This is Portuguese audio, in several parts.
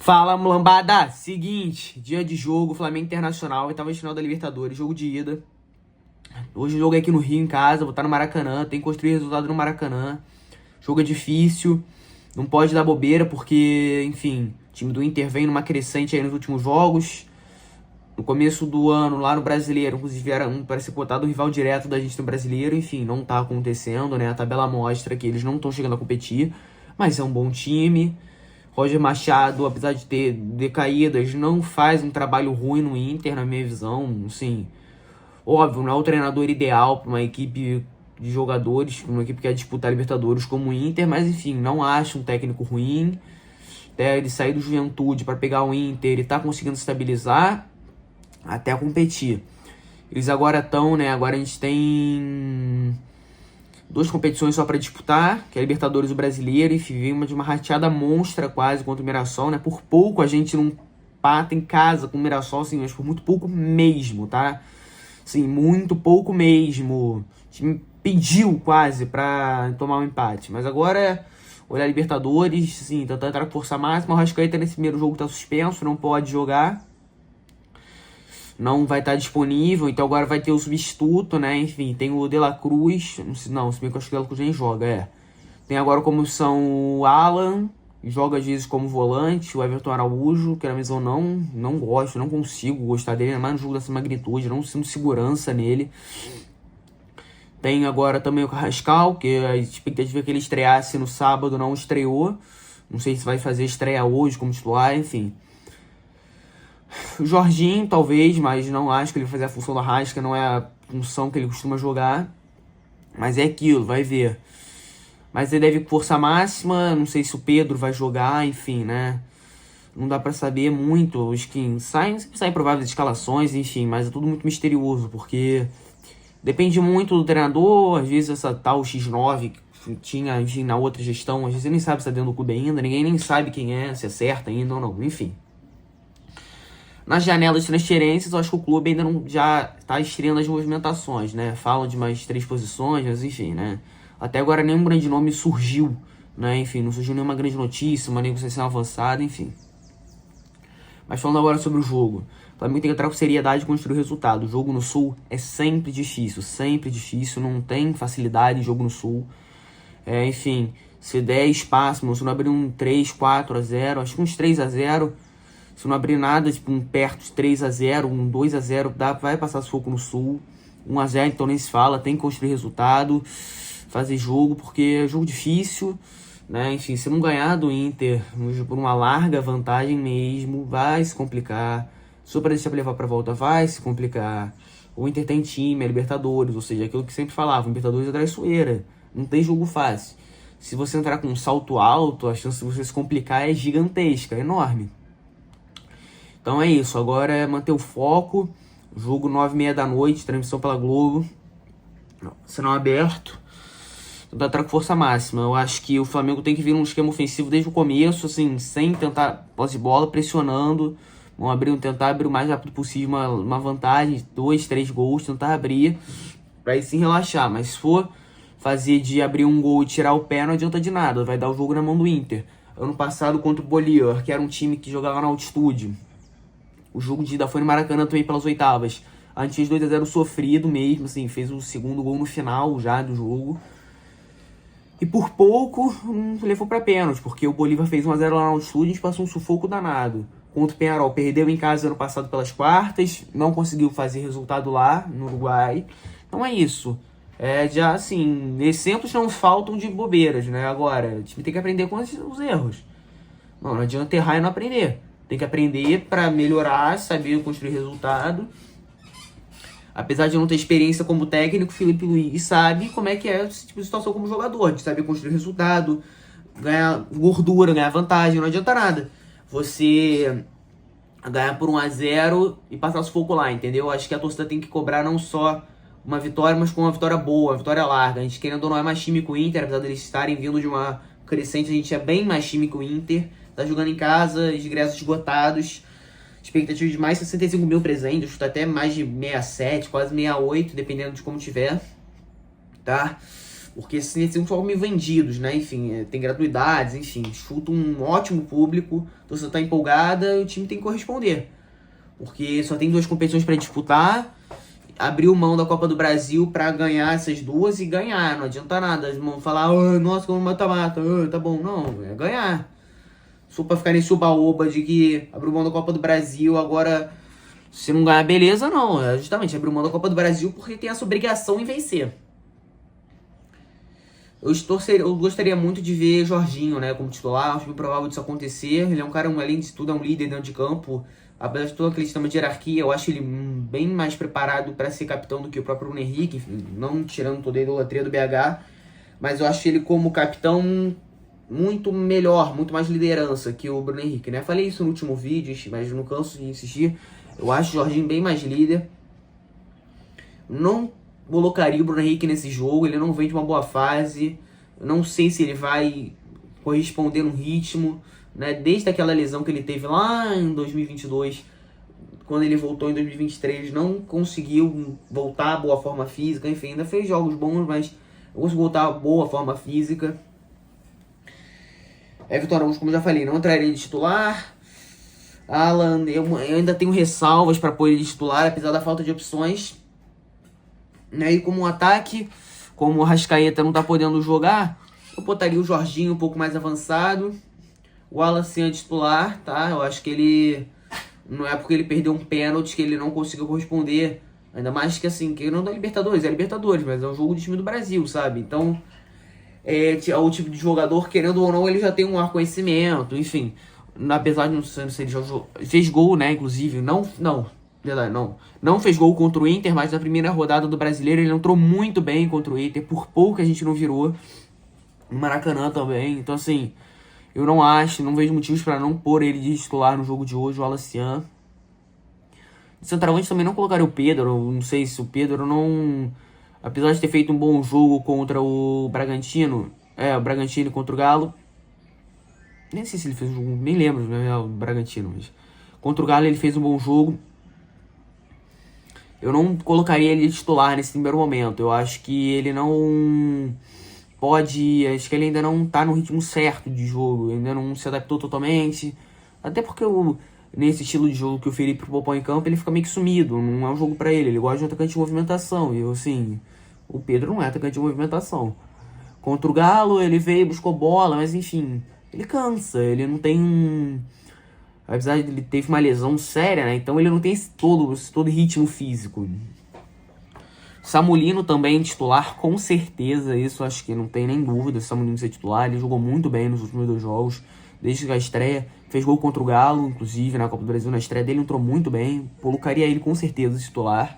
Fala, mulambada! Seguinte, dia de jogo, Flamengo Internacional, oitavas de final da Libertadores, jogo de ida. Hoje o jogo é aqui no Rio, em casa, vou estar no Maracanã, tem que construir resultado no Maracanã. Jogo é difícil, não pode dar bobeira, porque, enfim, o time do Inter vem numa crescente aí nos últimos jogos. No começo do ano, lá no Brasileiro, inclusive era para ser cotado o rival direto da gente no Brasileiro, enfim, não tá acontecendo, né? A tabela mostra que eles não estão chegando a competir, mas é um bom time. Roger Machado, apesar de ter decaídas, não faz um trabalho ruim no Inter, na minha visão. Assim, óbvio, não é o treinador ideal para uma equipe de jogadores, para uma equipe que quer disputar Libertadores como o Inter, mas enfim, não acho um técnico ruim. Até ele sair do Juventude para pegar o Inter e tá conseguindo estabilizar até competir. Eles agora estão, né? Agora a gente tem duas competições só para disputar, que é a Libertadores e o Brasileiro, e vem de uma rateada monstra quase contra o Mirassol, né? Por pouco a gente não empata em casa com o Mirassol, assim, mas por muito pouco mesmo, tá? Sim, muito pouco mesmo. O time pediu quase pra tomar um empate, mas agora é olhar a Libertadores, sim, tentar forçar máxima. O Arrascaeta nesse primeiro jogo tá suspenso, não pode jogar. Não vai estar disponível, então agora vai ter o substituto, né? Enfim, tem o De La Cruz. Não, se bem que eu acho que o De La Cruz nem joga, Tem agora como são o Alan, joga às vezes como volante, o Everton Araújo, que na visão não gosto, não consigo gostar dele, ainda mais no jogo dessa magnitude, não sinto segurança nele. Tem agora também o Carrascal, que a expectativa é que ele estreasse no sábado, não estreou. Não sei se vai fazer estreia hoje como titular, enfim. O Jorginho, talvez, mas não acho que ele vai fazer a função da Arrasca, não é a função que ele costuma jogar. Mas é aquilo, vai ver. Mas ele deve força máxima, não sei se o Pedro vai jogar, enfim, né? Não dá pra saber muito. Os que sempre saem prováveis escalações, enfim, mas é tudo muito misterioso, porque depende muito do treinador. Às vezes essa tal X9 que tinha, enfim, na outra gestão, às vezes ele nem sabe se tá dentro do clube ainda, ninguém nem sabe quem é, se acerta ainda ou não, enfim. Nas janelas de transferências, eu acho que o clube ainda não já está estreando as movimentações, né? Falam de mais 3 posições, mas enfim, né? Até agora nenhum grande nome surgiu, né? Enfim, não surgiu nenhuma grande notícia, uma negociação avançada, enfim. Mas falando agora sobre o jogo, o Flamengo tem que entrar com seriedade e construir o resultado. O jogo no Sul é sempre difícil, não tem facilidade em jogo no Sul. Enfim, se der espaço, se não abrir um 3, 4-0, acho que uns 3-0... Se não abrir nada, tipo, perto de 3-0, um 2-0, vai passar sufoco no Sul. 1-0, então nem se fala, tem que construir resultado, fazer jogo, porque é jogo difícil, né? Enfim, se não ganhar do Inter por uma larga vantagem mesmo, vai se complicar. Só para deixar pra levar pra volta, vai se complicar. O Inter tem time, é Libertadores, ou seja, aquilo que sempre falava, Libertadores é traiçoeira, não tem jogo fácil. Se você entrar com um salto alto, a chance de você se complicar é gigantesca, é enorme. Então é isso, agora é manter o foco. Jogo 9h30 da noite, transmissão pela Globo, sinal aberto. Tentar entrar com força máxima. Eu acho que o Flamengo tem que vir num esquema ofensivo desde o começo, assim, sem tentar posse de bola, pressionando. Tentar abrir o mais rápido possível uma vantagem, 2, 3 gols, tentar abrir, pra aí sim relaxar. Mas se for fazer de abrir um gol e tirar o pé, não adianta de nada, vai dar o jogo na mão do Inter. Ano passado contra o Bolívar, que era um time que jogava na altitude, o jogo de ida foi no Maracanã também pelas oitavas. A gente fez 2-0 sofrido mesmo, assim, fez o segundo gol no final já do jogo. E por pouco levou pra pênalti, porque o Bolívar fez 1-0 lá na altitude e a gente passou um sufoco danado. Contra o Peñarol, perdeu em casa ano passado pelas quartas, não conseguiu fazer resultado lá no Uruguai. Então é isso. Já assim, exemplos não faltam de bobeiras, né? Agora, o time tem que aprender com os erros. Não adianta errar e não aprender. Tem que aprender para melhorar, saber construir resultado. Apesar de não ter experiência como técnico, Felipe Luiz sabe como é que é esse tipo de situação como jogador. De saber construir resultado, ganhar gordura, ganhar vantagem. Não adianta nada você ganhar por 1-0 e passar sufoco lá, entendeu? Acho que a torcida tem que cobrar não só uma vitória, mas com uma vitória boa, uma vitória larga. A gente querendo ou não é mais time que o Inter, apesar deles estarem vindo de uma crescente, a gente é bem mais time que o Inter. Tá jogando em casa, os ingressos esgotados, expectativa de mais 65 mil presentes, tá até mais de 67, quase 68, dependendo de como tiver, tá? Porque esses são só meio vendidos, né? Enfim, tem gratuidades, enfim. Chuta um ótimo público, a torcida tá empolgada e o time tem que corresponder. Porque só tem 2 competições para disputar. Abriu mão da Copa do Brasil para ganhar essas 2 e ganhar. Não adianta nada. Vão falar, oh, nossa, como mata-mata. Oh, tá bom. Não, é ganhar. Só pra ficar nesse oba-oba de que abriu mão da Copa do Brasil, agora se não ganhar, beleza, não. É justamente, abriu mão da Copa do Brasil porque tem essa obrigação em vencer. Eu gostaria muito de ver Jorginho, né, como titular. Acho bem provável disso acontecer. Ele é um cara, além de tudo, é um líder dentro de campo. Apesar de todo aquele sistema de hierarquia, eu acho ele bem mais preparado para ser capitão do que o próprio Bruno Henrique. Enfim, não tirando toda a idolatria do BH. Mas eu acho ele como capitão muito melhor, muito mais liderança que o Bruno Henrique, né? Falei isso no último vídeo, mas não canso de insistir. Eu acho o Jorginho bem mais líder. Não colocaria o Bruno Henrique nesse jogo, ele não vem de uma boa fase. Não sei se ele vai corresponder no ritmo, né? Desde aquela lesão que ele teve lá em 2022, quando ele voltou em 2023, não conseguiu voltar à boa forma física. Enfim, ainda fez jogos bons, mas não conseguiu voltar à boa forma física. Vitor Araújo, como já falei, não entraria de titular. Alan, eu ainda tenho ressalvas para pôr ele de titular, apesar da falta de opções. E como um ataque, como o Arrascaeta não tá podendo jogar, eu botaria o Jorginho um pouco mais avançado. O Alan sim é titular, tá? Eu acho que ele... Não é porque ele perdeu um pênalti que ele não conseguiu corresponder. Ainda mais que assim, que não é Libertadores, é Libertadores, mas é um jogo de time do Brasil, sabe? Então... é o tipo de jogador, querendo ou não, ele já tem um reconhecimento, enfim. Apesar de não sei se ele já fez gol, né, inclusive, não fez gol contra o Inter, mas na primeira rodada do Brasileiro ele entrou muito bem contra o Inter, por pouco a gente não virou, no Maracanã também, então assim, eu não vejo motivos para não pôr ele de titular no jogo de hoje, o Alacian. De centroavante também não colocaria o Pedro, não sei se o Pedro não... Apesar de ter feito um bom jogo contra o Bragantino, o Bragantino contra o Galo. Nem sei se ele fez um jogo, nem lembro, né, o Bragantino, mas contra o Galo ele fez um bom jogo. Eu não colocaria ele de titular nesse primeiro momento. Eu acho que ele não pode, acho que ele ainda não tá no ritmo certo de jogo, ainda não se adaptou totalmente. Até porque nesse estilo de jogo que o Felipe propõe em campo, ele fica meio que sumido, não é um jogo pra ele gosta de um atacante de movimentação, e assim, o Pedro não é atacante de movimentação. Contra o Galo, ele veio, buscou bola, mas enfim, ele cansa, ele não tem apesar de ele teve uma lesão séria, né, então ele não tem esse todo ritmo físico. Samulino também titular, com certeza, isso acho que não tem nem dúvida, Samulino ser titular, ele jogou muito bem nos últimos 2 jogos, desde a estreia, fez gol contra o Galo, inclusive, na Copa do Brasil, na estreia dele, entrou muito bem, colocaria ele com certeza titular.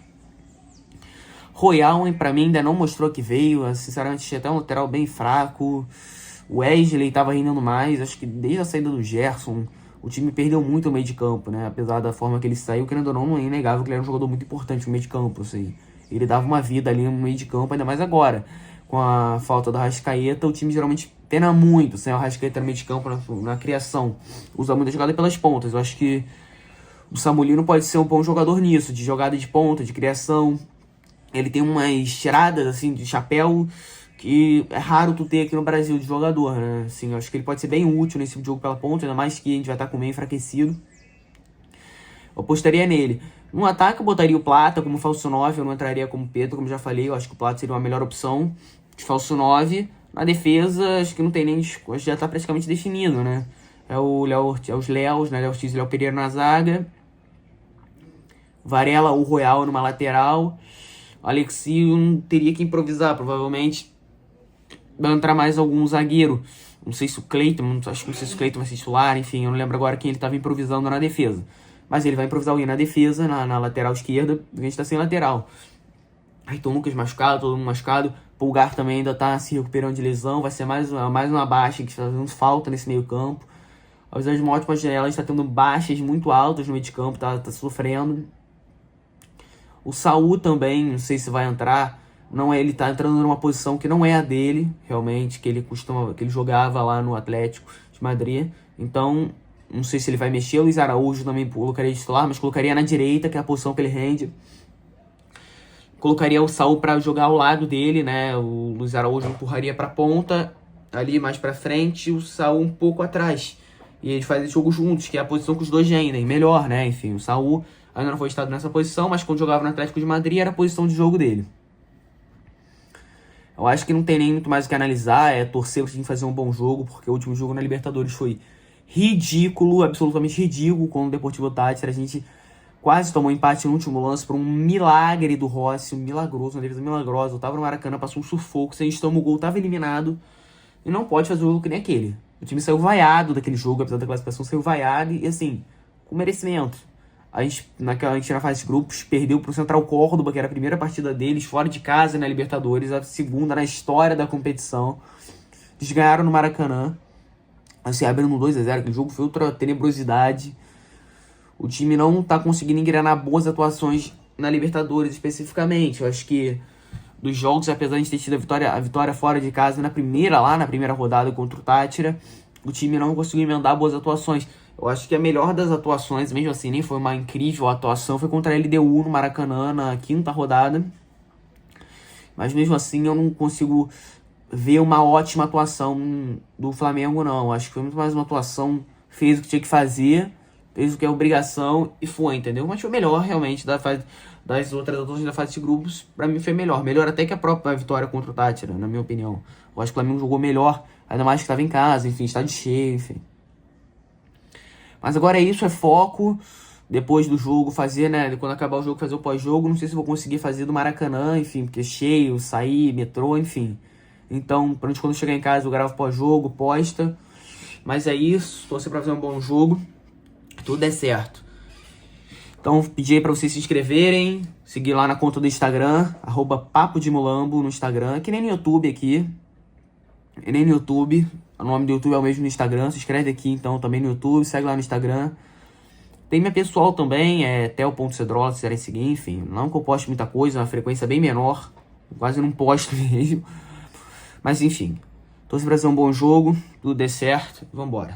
Royal, pra mim, ainda não mostrou que veio, sinceramente, achei até um lateral bem fraco. O Wesley tava rendendo mais, acho que desde a saída do Gerson, o time perdeu muito o meio de campo, né, apesar da forma que ele saiu, querendo ou não é inegável que ele era um jogador muito importante no meio de campo, assim. Ele dava uma vida ali no meio de campo, ainda mais agora. Com a falta do Arrascaeta, o time geralmente pena muito sem o Arrascaeta no meio de campo na criação. Usa muita jogada pelas pontas. Eu acho que o Samulino pode ser um bom jogador nisso, de jogada de ponta, de criação. Ele tem umas tiradas assim, de chapéu que é raro tu ter aqui no Brasil de jogador, né? Assim, eu acho que ele pode ser bem útil nesse tipo de jogo pela ponta, ainda mais que a gente vai estar com o meio enfraquecido. Eu apostaria nele. No ataque eu botaria o Plata como falso 9, eu não entraria como Pedro, como já falei, eu acho que o Plata seria uma melhor opção de falso 9. Na defesa, acho que não tem nem já tá praticamente definido, né? Os Léos, né? Léo Ortiz e Léo Pereira na zaga. Varela ou Royal numa lateral. Alexio teria que improvisar, provavelmente vai entrar mais algum zagueiro. Não sei se o Cleiton, acho que não sei se o Cleiton vai ser titular, enfim, eu não lembro agora quem ele estava improvisando na defesa. Mas ele vai improvisar alguém na defesa, na lateral esquerda, porque a gente tá sem lateral. Ayrton Lucas machucado, todo mundo machucado. Pulgar também ainda tá se recuperando de lesão, vai ser mais uma baixa que está fazendo falta nesse meio campo. Apesar de uma ótima janela, a gente tá tendo baixas muito altas no meio de campo, tá sofrendo. O Saul também, não sei se vai entrar. Não é, ele tá entrando numa posição que não é a dele, realmente, que ele jogava lá no Atlético de Madrid. Então, não sei se ele vai mexer. O Luiz Araújo também colocaria de titular, mas colocaria na direita, que é a posição que ele rende. Colocaria o Saul pra jogar ao lado dele, né? O Luiz Araújo empurraria pra ponta, ali mais pra frente, e o Saul um pouco atrás. E eles fazem esse jogo juntos, que é a posição que os dois rendem. Melhor, né? Enfim, o Saul ainda não foi estado nessa posição, mas quando jogava no Atlético de Madrid era a posição de jogo dele. Eu acho que não tem nem muito mais o que analisar, é torcer pro time fazer um bom jogo, porque o último jogo na Libertadores foi ridículo, absolutamente ridículo, com o Deportivo Táchira. A gente quase tomou empate no último lance por um milagre do Rossi, um milagroso, uma defesa milagrosa. Eu tava no Maracanã, passou um sufoco, se a gente toma o gol, tava eliminado. E não pode fazer um jogo que nem aquele. O time saiu vaiado daquele jogo, apesar da classificação, saiu vaiado e assim, com merecimento. A gente na fase de grupos perdeu pro Central Córdoba, que era a primeira partida deles, fora de casa na Libertadores, a segunda na história da competição. Eles ganharam no Maracanã, assim, abrindo 2-0, aquele jogo foi outra tenebrosidade. O time não tá conseguindo engrenar boas atuações na Libertadores especificamente. Eu acho que dos jogos, apesar de ter tido a vitória fora de casa na primeira rodada contra o Táchira, o time não conseguiu emendar boas atuações. Eu acho que a melhor das atuações, mesmo assim, nem foi uma incrível atuação, foi contra a LDU no Maracanã na quinta rodada. Mas mesmo assim eu não consigo ver uma ótima atuação do Flamengo, não. Eu acho que foi muito mais uma atuação, fez o que tinha que fazer, fez o que é obrigação e foi, entendeu? Mas foi melhor realmente das outras atuações da fase de grupos. Pra mim foi melhor. Melhor até que a própria vitória contra o Táchira, na minha opinião. Eu acho que o Flamengo jogou melhor, ainda mais que estava em casa, enfim, estádio cheio, enfim. Mas agora é isso, é foco. Depois do jogo, fazer, né? Quando acabar o jogo, fazer o pós-jogo. Não sei se vou conseguir fazer do Maracanã, enfim, porque é cheio, sair, metrô, enfim. Então, pra gente quando chegar em casa, eu gravo pós-jogo, posta. Mas é isso, torcer pra fazer um bom jogo. Tudo é certo. Então, pedi aí pra vocês se inscreverem, seguir lá na conta do Instagram, @papodemulambo no Instagram, que nem no YouTube aqui. E nem no YouTube. O nome do YouTube é o mesmo no Instagram. Se inscreve aqui, então, também no YouTube. Segue lá no Instagram. Tem minha pessoal também, é tel.cedrola, se quiserem seguir, enfim. Não que eu poste muita coisa, uma frequência bem menor. Quase não posto mesmo. Mas, enfim. Torço pra fazer um bom jogo. Tudo dê certo. Vambora.